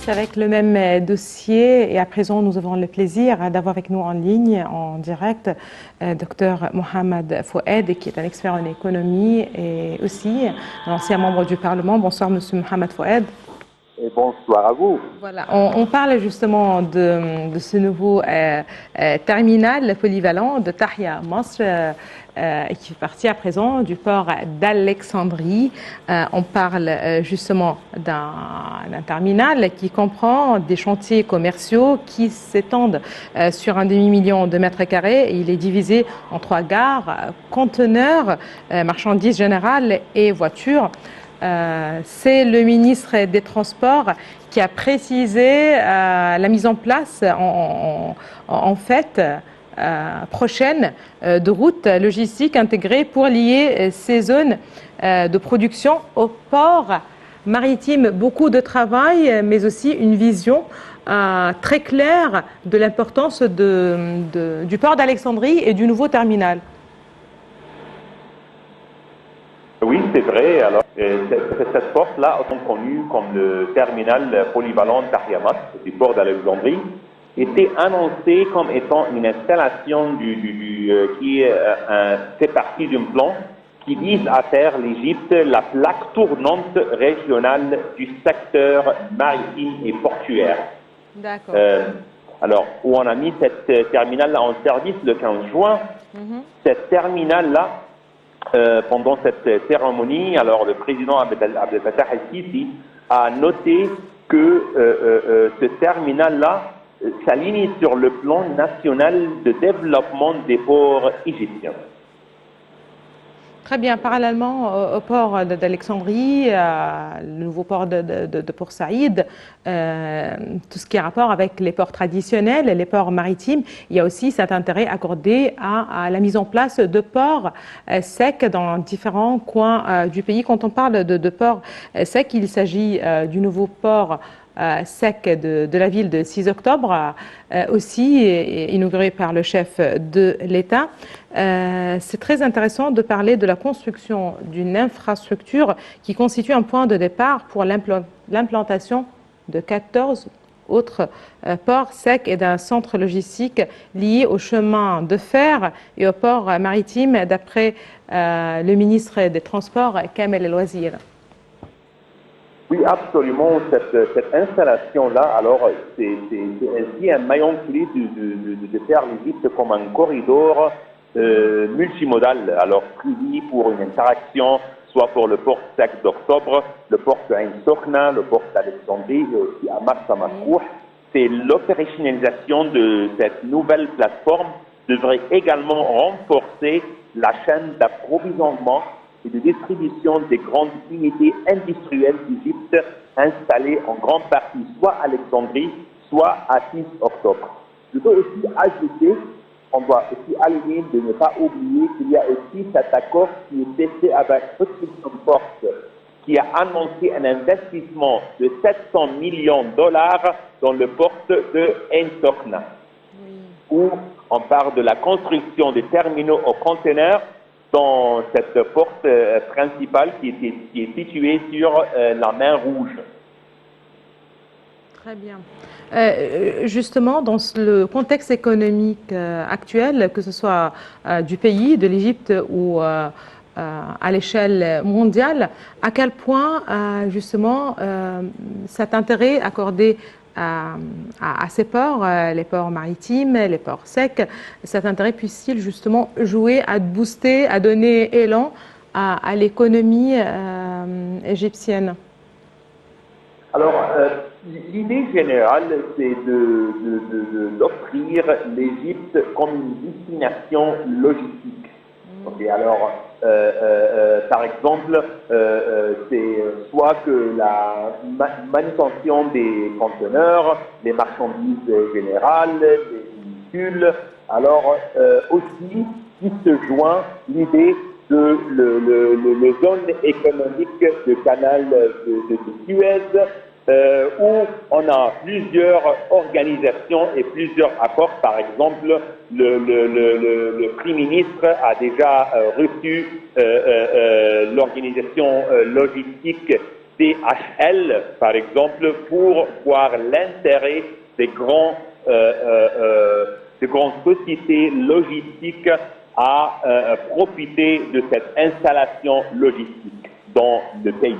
reste avec le même dossier et à présent nous avons le plaisir d'avoir avec nous en ligne, en direct, Dr Mohamed Fouad, qui est un expert en économie et aussi un ancien membre du Parlement. Bonsoir Monsieur Mohamed Fouad. Et bonsoir à vous. Voilà, on parle justement de ce nouveau terminal polyvalent de Tahia Masr qui fait partie à présent du port d'Alexandrie. On parle justement d'un terminal qui comprend des chantiers commerciaux qui s'étendent sur un demi-million de mètres carrés. Il est divisé en 3 gares, conteneurs, marchandises générales et voitures. C'est le ministre des Transports qui a précisé la mise en place en fait prochaine de routes logistiques intégrées pour lier ces zones de production au port maritime. Beaucoup de travail, mais aussi une vision très claire de l'importance du port d'Alexandrie et du nouveau terminal. Oui, c'est vrai. Alors, cette porte-là, autant connue comme le terminal polyvalent Tahia Masr du port d'Alexandrie, était annoncée comme étant une installation qui fait partie d'un plan qui vise à faire l'Égypte la plaque tournante régionale du secteur maritime et portuaire. D'accord. Alors, où on a mis cette terminal-là en service le 15 juin, cette terminal-là, pendant cette cérémonie, alors le président Abdel Fattah el-Sisi a noté que ce terminal-là s'aligne sur le plan national de développement des ports égyptiens. Très bien. Parallèlement au port d'Alexandrie, le nouveau port de Port Saïd, tout ce qui a rapport avec les ports traditionnels, les ports maritimes, il y a aussi cet intérêt accordé à la mise en place de ports secs dans différents coins du pays. Quand on parle de ports secs, il s'agit du nouveau port sec de la ville de 6 octobre, aussi inauguré par le chef de l'État. C'est très intéressant de parler de la construction d'une infrastructure qui constitue un point de départ pour l'implantation de 14 autres ports secs et d'un centre logistique lié au chemin de fer et au port maritime, d'après le ministre des Transports, Kamel El Wazir. Oui, absolument. Cette installation-là, alors, c'est ainsi un maillon clé de faire l'Égypte comme un corridor multimodal, alors prévu pour une interaction, soit pour le port sec d'Octobre, le port d'Ain Sokhna, le port d'Alexandrie et aussi à Marsa Matrouh. C'est l'opérationnalisation de cette nouvelle plateforme devrait également renforcer la chaîne d'approvisionnement et de distribution des grandes unités industrielles d'Égypte installées en grande partie soit à Alexandrie, soit à 6 octobre. Je peux aussi ajouter, on doit aussi aligner de ne pas oublier qu'il y a aussi cet accord qui est fait avec Construction Force, qui a annoncé un investissement de 700 millions de dollars dans le port de Ain Sokhna, où on parle de la construction des terminaux aux conteneurs dans cette porte principale qui est située sur la mer Rouge. Très bien. Justement, dans le contexte économique actuel, que ce soit du pays, de l'Égypte ou à l'échelle mondiale, à quel point justement cet intérêt accordé à ces ports, les ports maritimes, les ports secs, cet intérêt puisse-t-il justement jouer à booster, à donner élan à l'économie égyptienne? Alors, l'idée générale, c'est d'offrir l'Égypte comme une destination logistique. Okay, alors, par exemple, c'est soit que la manutention des conteneurs, des marchandises générales, des véhicules, alors aussi qui se joint l'idée de le zone économique de canal de Suez, où on a plusieurs organisations et plusieurs accords. Par exemple, le Premier ministre a déjà reçu l'organisation logistique DHL, par exemple, pour voir l'intérêt des grandes sociétés logistiques à profiter de cette installation logistique dans le pays.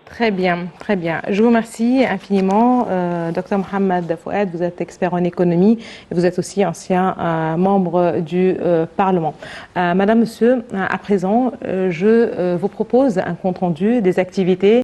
Très bien, très bien. Je vous remercie infiniment, Dr Mohamed Fouad. Vous êtes expert en économie et vous êtes aussi ancien membre du Parlement. Madame, Monsieur, à présent, je vous propose un compte rendu des activités